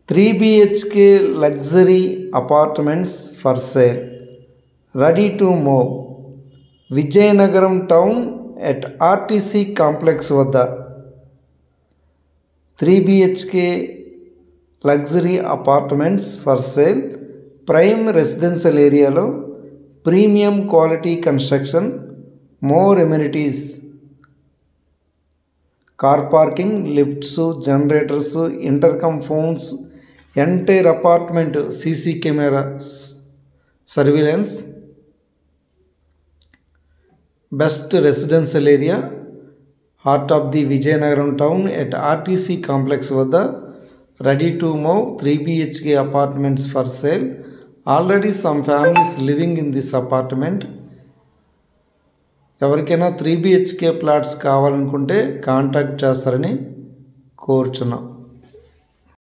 3 BHK luxury apartments for sale, ready to move. Vijayanagaram town at RTC complex వద్ద 3 BHK luxury apartments for sale, prime residential ఏరియాలో premium quality construction, more amenities, car parking, lifts, generators, intercom phones, entire apartment CC camera surveillance, best residential area, heart of the Vizianagaram town at RTC complex వద్ద, ready to move 3 BHK apartments for sale. Already some families living in this apartment. ఎవరికైనా 3 BHK plots కావాలనుకుంటే contact చేస్తారని కోరుచున్నాం.